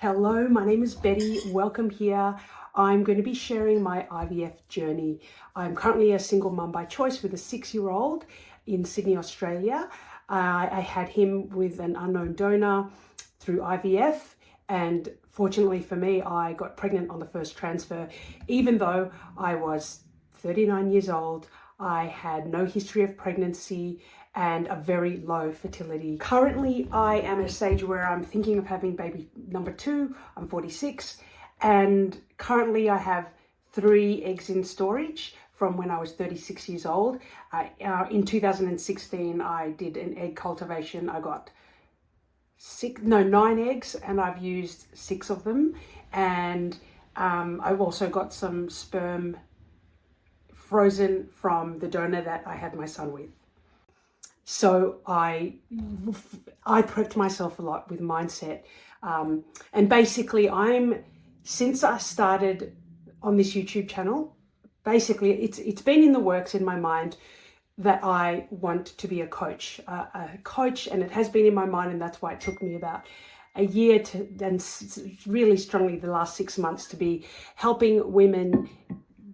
Hello, my name is Betty. Welcome here. I'm going to be sharing my IVF journey. I'm currently a single mum by choice with a 6-year-old in Sydney, Australia. I had him with an unknown donor through IVF, and fortunately for me, I got pregnant on the first transfer. Even though I was 39 years old, I had no history of pregnancy and a very low fertility. Currently, I am at a stage where I'm thinking of having baby number 2. I'm 46, and currently I have 3 eggs in storage from when I was 36 years old. In 2016, I did an egg cultivation. I got 9 eggs, and I've used 6 of them. And I've also got some sperm frozen from the donor that I had my son with. So I prepped myself a lot with mindset. And basically since I started on this YouTube channel, basically it's been in the works in my mind that I want to be a coach, and it has been in my mind, and that's why it took me about a year to, and really strongly the last 6 months, to be helping women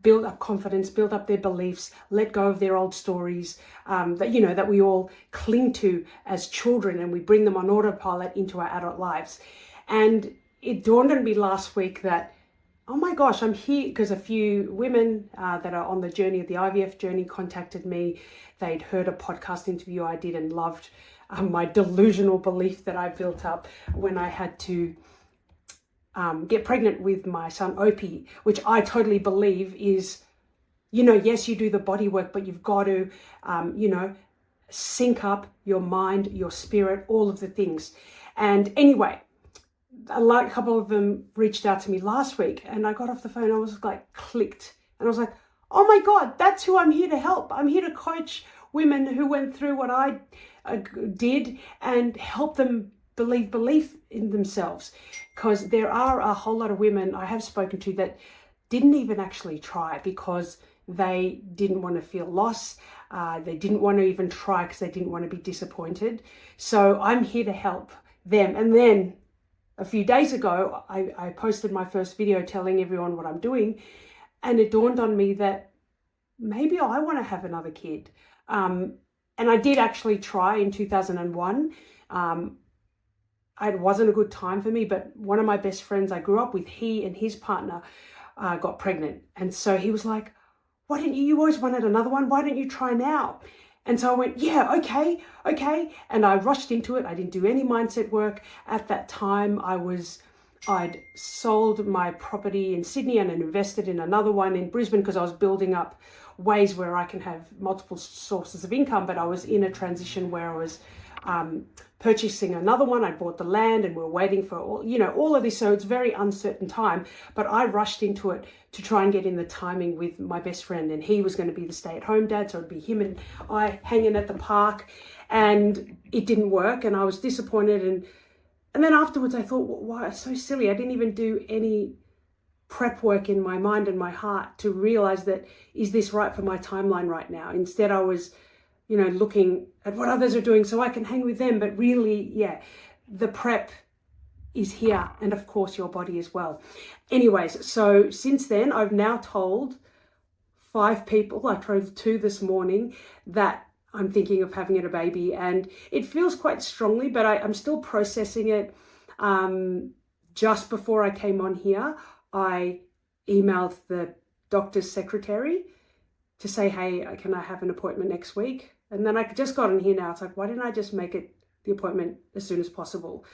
build up confidence, build up their beliefs, let go of their old stories that we all cling to as children, and we bring them on autopilot into our adult lives. And it dawned on me last week that, oh my gosh, I'm here because a few women that are on the journey of the IVF journey contacted me. They'd heard a podcast interview I did and loved my delusional belief that I built up when I had to get pregnant with my son Opie, which I totally believe is, yes, you do the body work, but you've got to, sync up your mind, your spirit, all of the things. And anyway, a couple of them reached out to me last week, and I got off the phone. I was like clicked, and I was like, oh my God, that's who I'm here to help. I'm here to coach women who went through what I did and help them belief in themselves, because there are a whole lot of women I have spoken to that didn't even actually try because they didn't want to feel loss. They didn't want to even try because they didn't want to be disappointed. So I'm here to help them. And then a few days ago, I posted my first video telling everyone what I'm doing, and it dawned on me that maybe I want to have another kid. And I did actually try in 2001. It wasn't a good time for me, but one of my best friends I grew up with, he and his partner got pregnant. And so he was like, why didn't you always wanted another one? Why don't you try now? And so I went, yeah, okay. And I rushed into it. I didn't do any mindset work. At that time, I'd sold my property in Sydney and invested in another one in Brisbane because I was building up ways where I can have multiple sources of income. But I was in a transition where I was purchasing another one. I bought the land, and we're waiting for all of this. So it's very uncertain time, but I rushed into it to try and get in the timing with my best friend, and he was going to be the stay-at-home dad. So it'd be him and I hanging at the park, and it didn't work, and I was disappointed. And then afterwards I thought, why, it's so silly. I didn't even do any prep work in my mind and my heart to realize that, is this right for my timeline right now? Instead, I was looking at what others are doing so I can hang with them. But really, the prep is here, and of course your body as well. Anyways, so since then, I've now told 5 people, I told 2 this morning, that I'm thinking of having a baby, and it feels quite strongly, but I'm still processing it. Just before I came on here, I emailed the doctor's secretary to say, hey, can I have an appointment next week? And then I just got in here now. It's like, why didn't I just make it the appointment as soon as possible?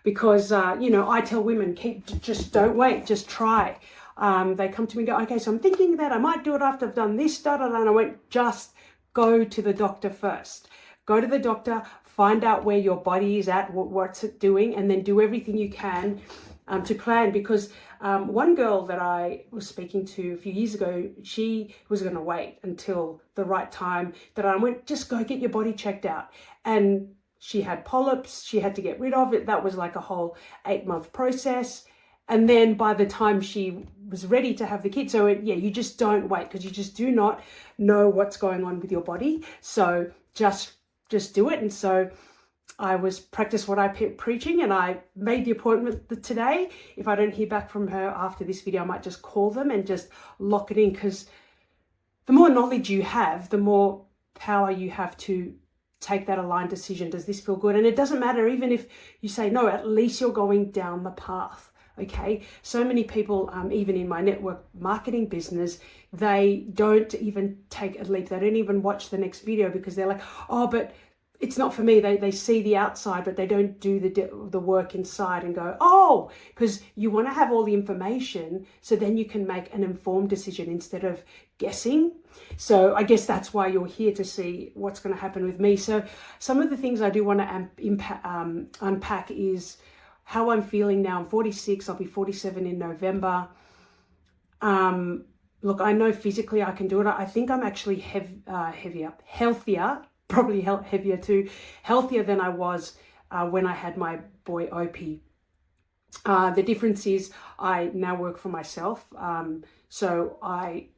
Because, I tell women, just don't wait, just try. They come to me and go, okay, so I'm thinking that I might do it after I've done this, and I went, just go to the doctor first. Go to the doctor, find out where your body is at, what's it doing, and then do everything you can to plan. Because one girl that I was speaking to a few years ago, she was going to wait until the right time that I went, just go get your body checked out. And she had polyps, she had to get rid of it. That was like a whole 8-month process. And then by the time she was ready to have the kid, so you just don't wait, because you just do not know what's going on with your body. So just do it. And so I was practice what I preaching, and I made the appointment today. If I don't hear back from her after this video, I might just call them and just lock it in, because the more knowledge you have, the more power you have to take that aligned decision. Does this feel good? And it doesn't matter even if you say no, at least you're going down the path. Okay, so many people, even in my network marketing business, they don't even take a leap. They don't even watch the next video because they're like, oh, but it's not for me. They see the outside, but they don't do the work inside and go, oh, because you want to have all the information so then you can make an informed decision instead of guessing. So I guess that's why you're here, to see what's going to happen with me. So some of the things I do want to unpack is how I'm feeling now. I'm 46. I'll be 47 in November. Look, I know physically I can do it. I think I'm actually healthier, probably heavier too, healthier than I was when I had my boy Opie. The difference is I now work for myself. So I,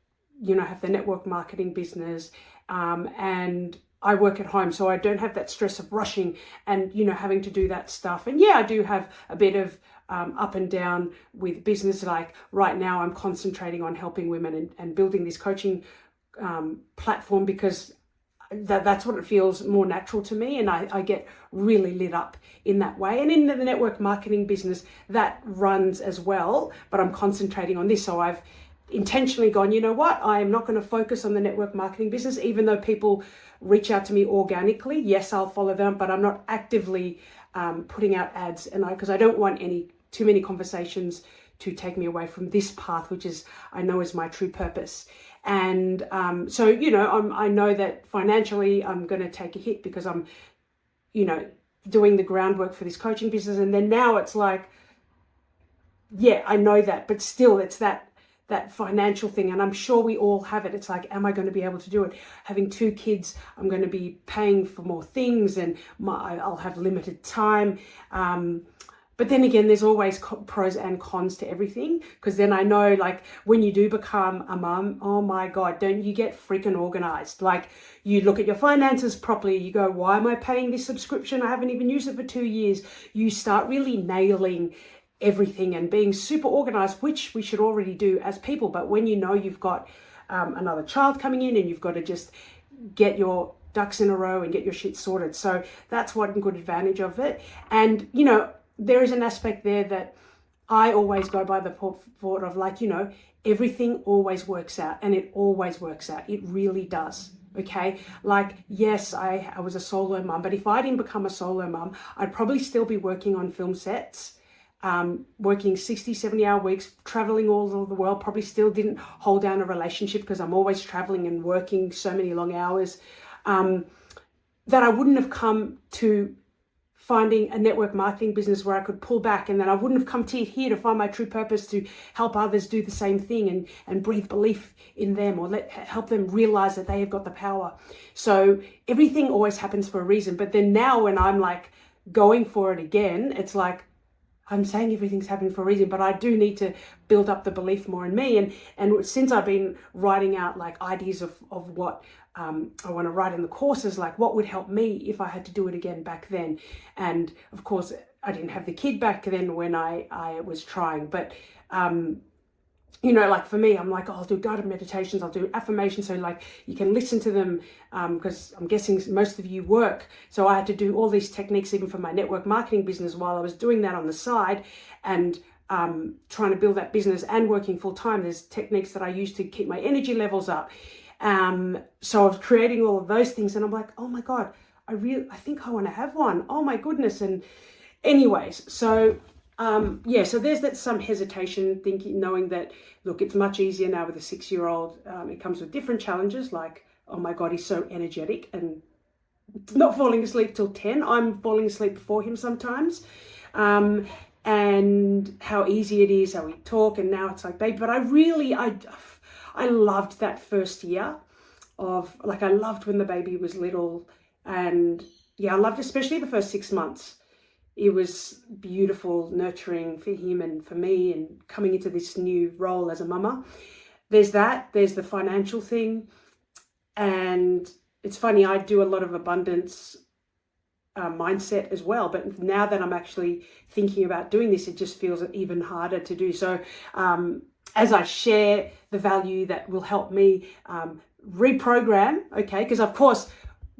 have the network marketing business, and I work at home, so I don't have that stress of rushing and, having to do that stuff. And yeah, I do have a bit of up and down with business. Like right now, I'm concentrating on helping women and building this coaching platform, because that's what it feels more natural to me, and I get really lit up in that way. And in the network marketing business, that runs as well, but I'm concentrating on this. So I've intentionally gone, you know what, I am not going to focus on the network marketing business, even though people reach out to me organically. Yes, I'll follow them, but I'm not actively putting out ads, and because I don't want too many conversations to take me away from this path, which I know is my true purpose. And so, I know that financially I'm going to take a hit because I'm, doing the groundwork for this coaching business. And then now it's like, yeah, I know that, but still it's that financial thing. And I'm sure we all have it. It's like, am I going to be able to do it? Having 2 kids, I'm going to be paying for more things, and I'll have limited time. But then again, there's always pros and cons to everything, because then I know, like, when you do become a mum, oh my God, don't you get freaking organized? Like, you look at your finances properly, you go, why am I paying this subscription? I haven't even used it for 2 years. You start really nailing everything and being super organized, which we should already do as people. But when you've got another child coming in, and you've got to just get your ducks in a row and get your shit sorted. So that's one good advantage of it. And, there is an aspect there that I always go by the thought of, like, everything always works out, and it always works out. It really does. Okay. Like, yes, I was a solo mum, but if I didn't become a solo mum, I'd probably still be working on film sets, working 60, 70-hour weeks, traveling all over the world. Probably still didn't hold down a relationship because I'm always traveling and working so many long hours, that I wouldn't have come to finding a network marketing business where I could pull back, and then I wouldn't have come to here to find my true purpose, to help others do the same thing and breathe belief in them, or help them realize that they have got the power. So everything always happens for a reason. But then now when I'm like going for it again, it's like, I'm saying everything's happening for a reason, but I do need to build up the belief more in me. And since I've been writing out like ideas of what I want to write in the courses, like what would help me if I had to do it again back then. And of course, I didn't have the kid back then when I was trying, but like for me, I'm like, I'll do guided meditations, I'll do affirmations, so like you can listen to them, because I'm guessing most of you work. So I had to do all these techniques even for my network marketing business while I was doing that on the side, and trying to build that business and working full time. There's techniques that I use to keep my energy levels up. So I was creating all of those things, and I'm like, oh my God, I think I want to have one. Oh my goodness. And anyways, so so there's some hesitation, knowing that, look, it's much easier now with a 6-year-old. It comes with different challenges, like, oh my God, he's so energetic and not falling asleep till 10. I'm falling asleep before him sometimes. And how easy it is, how we talk, and now it's like, babe, but I loved that first year of, like, I loved when the baby was little, and yeah, I loved especially the first 6 months. It was beautiful, nurturing for him and for me, and coming into this new role as a mama. There's the financial thing. And it's funny, I do a lot of abundance mindset as well. But now that I'm actually thinking about doing this, it just feels even harder to do. So as I share the value that will help me reprogram, okay, because of course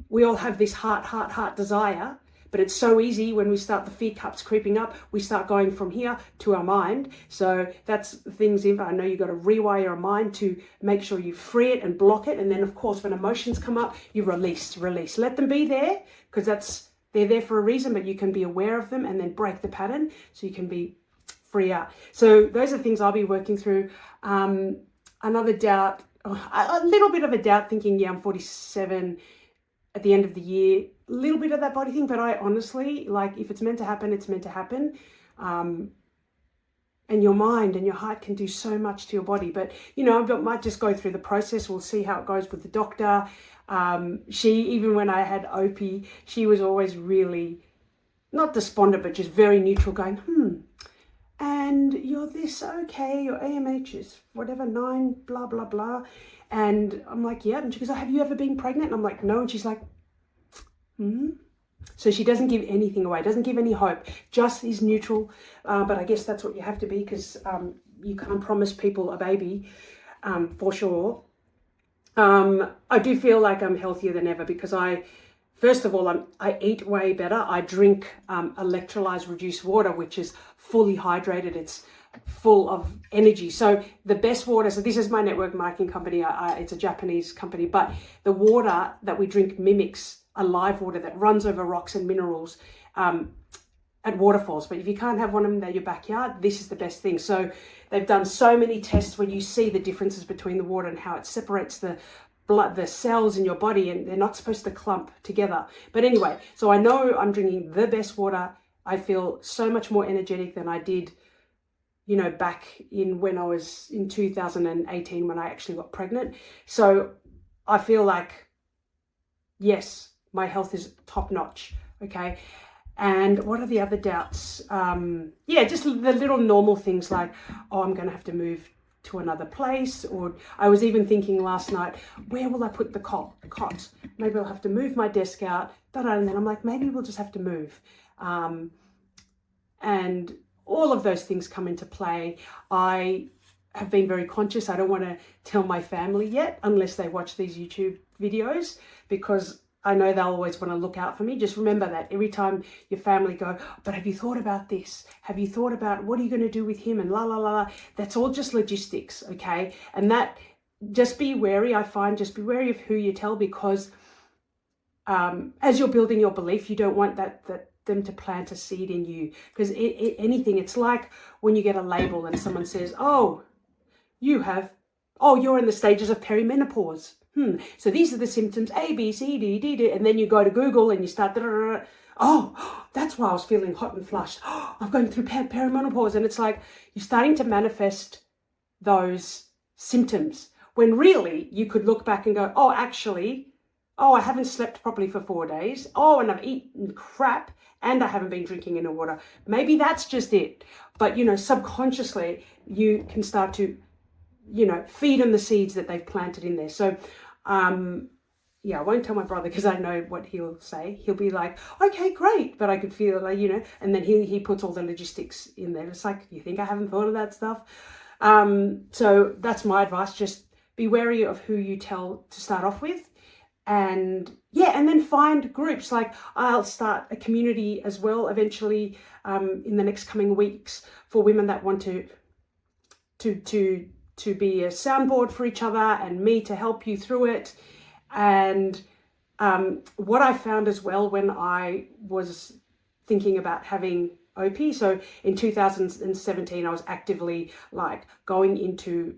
we all have this heart desire, but it's so easy when we start the fear cups creeping up, we start going from here to our mind. So that's things, if I know you've got to rewire your mind to make sure you free it and block it. And then of course, when emotions come up, you release, let them be there, because they're there for a reason, but you can be aware of them and then break the pattern so you can be free out. So those are things I'll be working through. Another doubt, a little bit of a doubt, thinking, yeah, I'm 47 at the end of the year, a little bit of that body thing, but I honestly, like, if it's meant to happen, it's meant to happen. And your mind and your heart can do so much to your body, but you know, I might just go through the process. We'll see how it goes with the doctor. Even when I had OP, she was always really, not despondent, but just very neutral, going, and you're this, okay, your AMH is whatever, 9, blah, blah, blah. And I'm like, yeah. And she goes, oh, have you ever been pregnant? And I'm like, no. And she's like, So she doesn't give anything away, doesn't give any hope, just is neutral. But I guess that's what you have to be, because you can't promise people a baby, for sure. I do feel like I'm healthier than ever, because first of all, I eat way better. I drink electrolyzed reduced water, which is fully hydrated. It's full of energy. So the best water, so this is my network marketing company. It's a Japanese company, but the water that we drink mimics a live water that runs over rocks and minerals at waterfalls. But if you can't have one of them in your backyard, this is the best thing. So they've done so many tests where you see the differences between the water and how it separates the blood, the cells in your body, and they're not supposed to clump together. But anyway, so I know I'm drinking the best water. I feel so much more energetic than I did, you know, back when I was in 2018, when I actually got pregnant. So I feel like, yes, my health is top notch. Okay. And what are the other doubts? Yeah, just the little normal things like, oh, I'm going to have to move to another place. Or I was even thinking last night, where will I put the cot? Maybe I'll have to move my desk out. And then I'm like, maybe we'll just have to move. And all of those things come into play. I have been very conscious. I don't want to tell my family yet, unless they watch these YouTube videos, because I know they'll always want to look out for me. Just remember that every time your family go, but have you thought about this? Have you thought about what are you going to do with him? And la, la, la, la. That's all just logistics, okay? And that, just be wary, I find, just be wary of who you tell, because as you're building your belief, you don't want them to plant a seed in you. Because it's like when you get a label and someone says, oh, you're in the stages of perimenopause. So these are the symptoms, A, B, C, D, D, D, and then you go to Google and you start, oh, that's why I was feeling hot and flushed. Oh, I'm going through perimenopause. And it's like you're starting to manifest those symptoms, when really you could look back and go, oh, actually, I haven't slept properly for 4 days. Oh, and I've eaten crap, and I haven't been drinking enough water. Maybe that's just it. But, you know, subconsciously, you can start to, you know, feed on the seeds that they've planted in there. So, yeah, I won't tell my brother, because I know what he'll say. He'll be like, okay, great. But I could feel like, you know, and then he puts all the logistics in there. It's like, you think I haven't thought of that stuff? So that's my advice. Just be wary of who you tell to start off with. And yeah, and then find groups. Like I'll start a community as well eventually in the next coming weeks for women that want to be a soundboard for each other, and me to help you through it. And what I found as well when I was thinking about having OP, so in 2017, I was actively like going into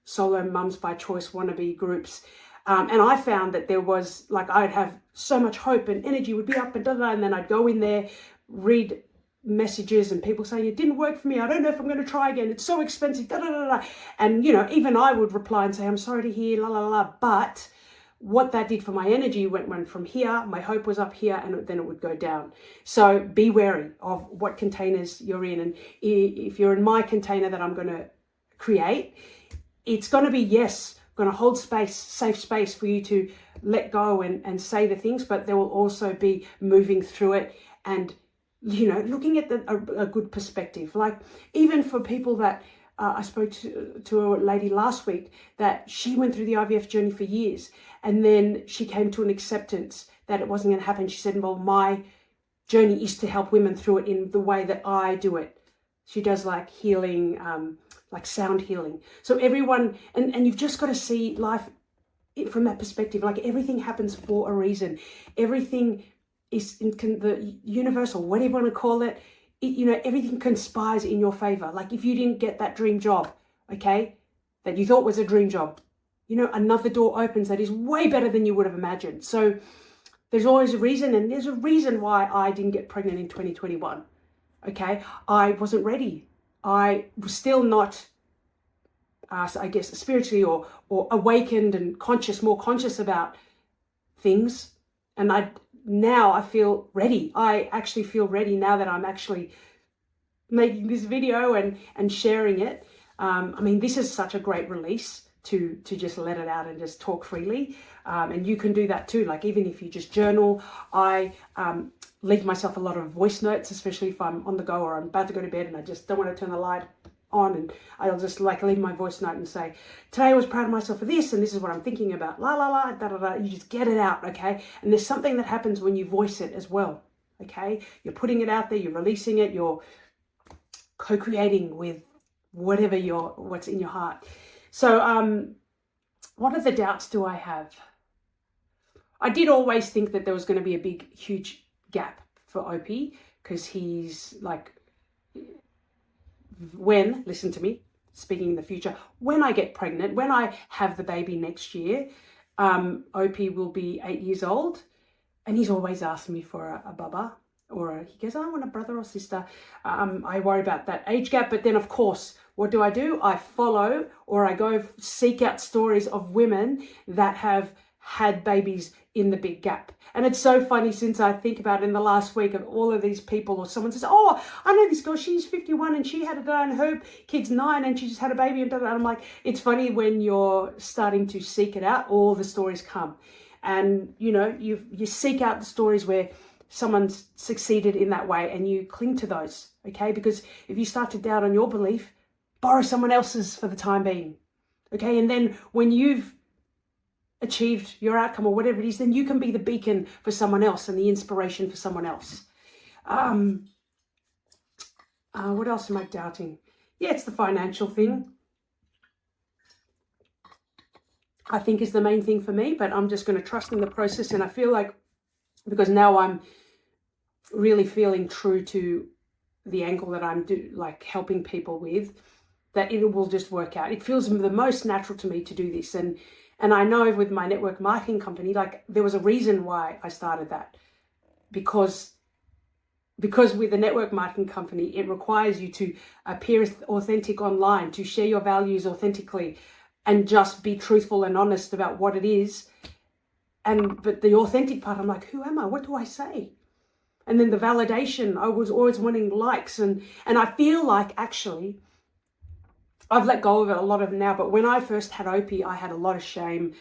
solo mums by choice wannabe groups. And I found that there was like, I'd have so much hope and energy, would be up and and then I'd go in there, read messages and people saying, it didn't work for me. I don't know if I'm going to try again. It's so expensive. And, you know, even I would reply and say, I'm sorry to hear, la, la, la. But what that did for my energy went from here, my hope was up here, and then it would go down. So be wary of what containers you're in. And if you're in my container that I'm going to create, it's going to be, yes, going to hold space, safe space for you to let go and say the things, but there will also be moving through it and, looking at a good perspective. Like even for people that, I spoke to a lady last week that she went through the IVF journey for years, and then she came to an acceptance that it wasn't going to happen. She said, well, my journey is to help women through it in the way that I do it. She does like healing, like sound healing. So everyone, and you've just got to see life from that perspective. Like everything happens for a reason. Everything is in the universe, or whatever you want to call it. Everything conspires in your favor. Like if you didn't get that dream job, okay, that you thought was a dream job, another door opens that is way better than you would have imagined. So there's always a reason, and there's a reason why I didn't get pregnant in 2021. Okay, I wasn't ready. I was still not, I guess, spiritually or awakened and more conscious about things. And now I feel ready. I actually feel ready now that I'm actually making this video and sharing it. This is such a great release to just let it out and just talk freely. And you can do that too. Like even if you just journal, I leave myself a lot of voice notes, especially if I'm on the go or I'm about to go to bed and I just don't want to turn the light on, and I'll just like leave my voice note and say, today I was proud of myself for this, and this is what I'm thinking about, la la la, da da da. You just get it out, okay? And there's something that happens when you voice it as well, okay? You're putting it out there, you're releasing it, you're co-creating with what's in your heart. So what other doubts do I have? I did always think that there was going to be a big, huge gap for Opie, because he's like, listen to me, speaking in the future, when I get pregnant, when I have the baby next year, Opie will be 8 years old, and he's always asked me for a baba, he goes, I want a brother or sister. I worry about that age gap, but then of course, what do? I follow, or I go seek out stories of women that have had babies in the big gap. And it's so funny, since I think about in the last week of all of these people, or someone says, oh, I know this girl, she's 51 and she had it done, and her kid's 9 and she just had a baby, and I'm like, it's funny when you're starting to seek it out, all the stories come. And you seek out the stories where someone's succeeded in that way, and you cling to those, okay? Because if you start to doubt on your belief, borrow someone else's for the time being, okay? And then when you've achieved your outcome or whatever it is, then you can be the beacon for someone else and the inspiration for someone else. What else am I doubting? Yeah, it's the financial thing, I think, is the main thing for me, but I'm just going to trust in the process. And I feel like, because now I'm really feeling true to the angle that I'm helping people with, that it will just work out. It feels the most natural to me to do this. And I know with my network marketing company, like there was a reason why I started that, because with a network marketing company, it requires you to appear authentic online, to share your values authentically, and just be truthful and honest about what it is. But the authentic part, I'm like, who am I? What do I say? And then the validation, I was always wanting likes, and I feel like actually I've let go of it a lot of it now, but when I first had Opie, I had a lot of shame,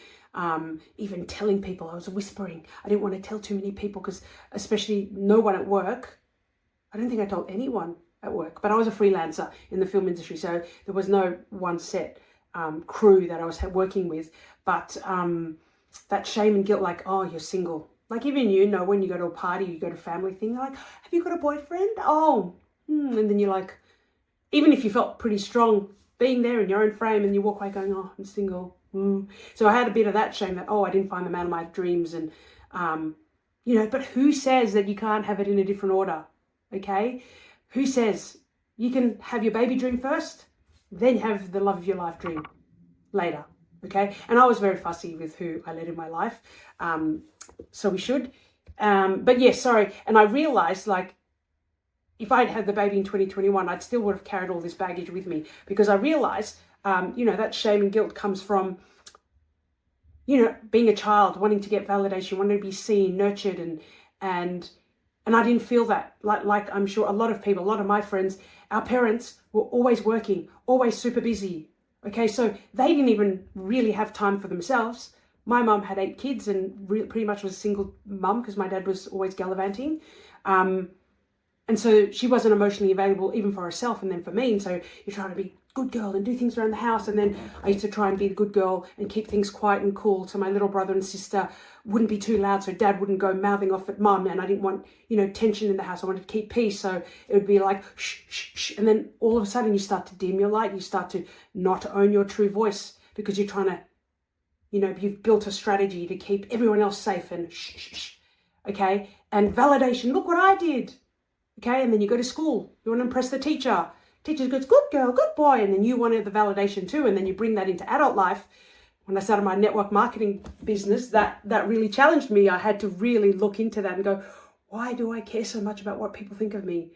even telling people. I was whispering. I didn't want to tell too many people, because especially no one at work. I don't think I told anyone at work, but I was a freelancer in the film industry, so there was no one set crew that I was working with. But that shame and guilt, like, oh, you're single. Like even when you go to a party, you go to a family thing, they're like, have you got a boyfriend? Oh, and then you're like, even if you felt pretty strong being there in your own frame, and you walk away going, oh, I'm single. So I had a bit of that shame that, oh, I didn't find the man of my dreams. And, but who says that you can't have it in a different order? Okay. Who says you can have your baby dream first, then have the love of your life dream later? Okay. And I was very fussy with who I let in my life. So we should, but yeah, sorry. And I realized, like, if I'd had the baby in 2021, I'd still would have carried all this baggage with me, because I realized, that shame and guilt comes from, being a child, wanting to get validation, wanting to be seen, nurtured, and I didn't feel that. Like I'm sure a lot of people, a lot of my friends, our parents were always working, always super busy, Okay, so they didn't even really have time for themselves. My mum had 8 kids and pretty much was a single mum because my dad was always gallivanting. And so she wasn't emotionally available even for herself and then for me. And so you're trying to be a good girl and do things around the house. And then I used to try and be the good girl and keep things quiet and cool so my little brother and sister wouldn't be too loud, so dad wouldn't go mouthing off at mum. And I didn't want, tension in the house. I wanted to keep peace. So it would be like, shh, shh, shh. And then all of a sudden you start to dim your light. You start to not own your true voice because you're trying to, you've built a strategy to keep everyone else safe and shh, shh, shh. Okay. And validation. Look what I did. Okay, and then you go to school. You want to impress the teacher. Teacher goes, good girl, good boy. And then you wanted the validation too. And then you bring that into adult life. When I started my network marketing business, that really challenged me. I had to really look into that and go, why do I care so much about what people think of me?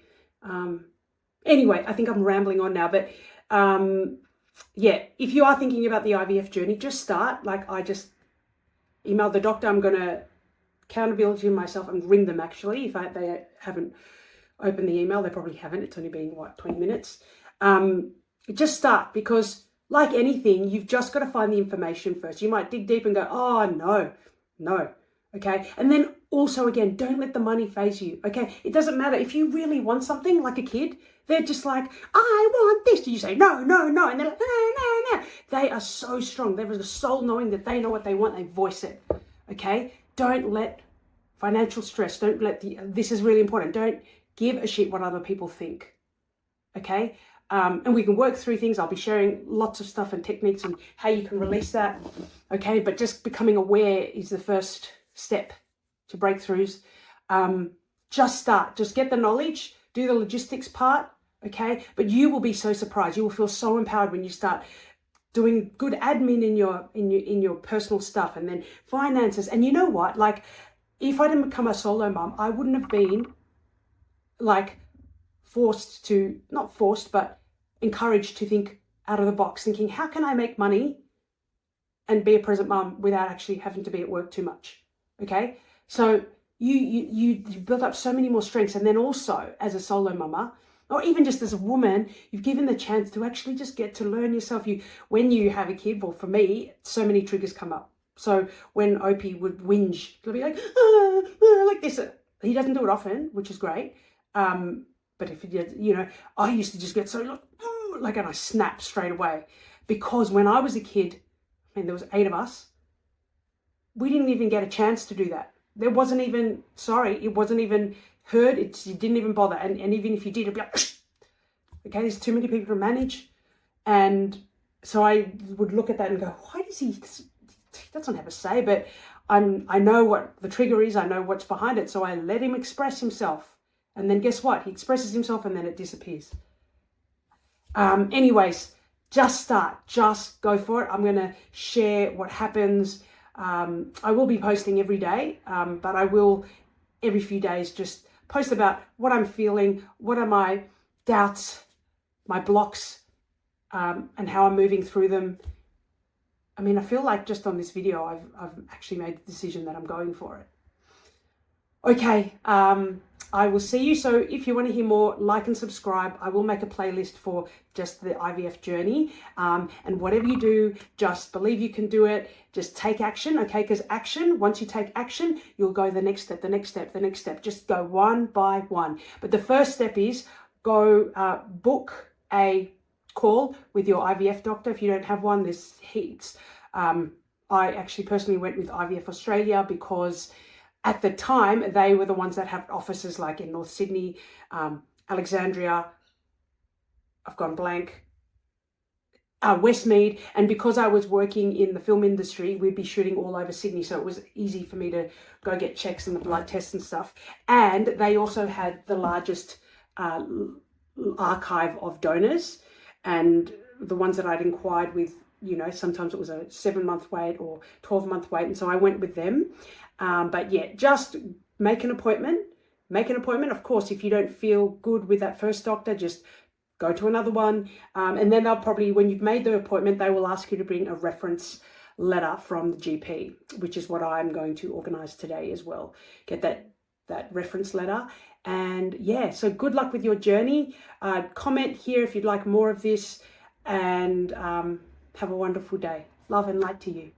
Anyway, I think I'm rambling on now. But if you are thinking about the IVF journey, just start. Like I just emailed the doctor. I'm going to accountability myself and ring them actually if they haven't open the email. They probably haven't. It's only been 20 minutes. Just start, because like anything, you've just got to find the information first. You might dig deep and go, oh no. Okay. And then also again, don't let the money phase you. Okay. It doesn't matter if you really want something, like a kid, they're just like, I want this. You say, no. And they're like, no. They are so strong. There is a soul knowing that they know what they want. They voice it. Okay. Don't let financial stress. Don't let this is really important. Don't give a shit what other people think, okay? And we can work through things. I'll be sharing lots of stuff and techniques and how you can release that, okay? But just becoming aware is the first step to breakthroughs. Just start. Just get the knowledge. Do the logistics part, okay? But you will be so surprised. You will feel so empowered when you start doing good admin in your personal stuff, and then finances. And you know what? Like, if I didn't become a solo mom, I wouldn't have been like not forced, but encouraged to think out of the box, thinking, how can I make money and be a present mom without actually having to be at work too much? Okay. So you build up so many more strengths. And then also as a solo mama, or even just as a woman, you've given the chance to actually just get to learn yourself. When you have a kid, well, for me, so many triggers come up. So when Opie would whinge, it'll be like, like this. He doesn't do it often, which is great. But if I used to just get so like, and I snapped straight away, because when I was a kid, there was 8 of us. We didn't even get a chance to do that. There wasn't even, it wasn't even heard. You didn't even bother. And even if you did, it'd be like, okay, there's too many people to manage. And so I would look at that and go, why does he doesn't have a say, but I know what the trigger is. I know what's behind it. So I let him express himself. And then guess what? He expresses himself and then it disappears. Anyways, just start. Just go for it. I'm going to share what happens. I will be posting every day, but I will every few days just post about what I'm feeling, what are my doubts, my blocks, and how I'm moving through them. I feel like just on this video, I've actually made the decision that I'm going for it. Okay, I will see you. So if you want to hear more, like and subscribe. I will make a playlist for just the IVF journey. And whatever you do, just believe you can do it. Just take action, okay? Because once you take action, you'll go the next step, the next step, the next step. Just go one by one. But the first step is go book a call with your IVF doctor. If you don't have one, there's heaps. I actually personally went with IVF Australia because at the time, they were the ones that have offices like in North Sydney, Alexandria, I've gone blank, Westmead. And because I was working in the film industry, we'd be shooting all over Sydney. So it was easy for me to go get checks and the blood tests and stuff. And they also had the largest archive of donors. And the ones that I'd inquired with, sometimes it was a 7-month wait or 12-month wait. And so I went with them. But yeah, just make an appointment. Of course, if you don't feel good with that first doctor, just go to another one. And then they'll probably, when you've made the appointment, they will ask you to bring a reference letter from the GP, which is what I'm going to organize today as well. Get that reference letter. And yeah, so good luck with your journey. Comment here if you'd like more of this. And Have a wonderful day. Love and light to you.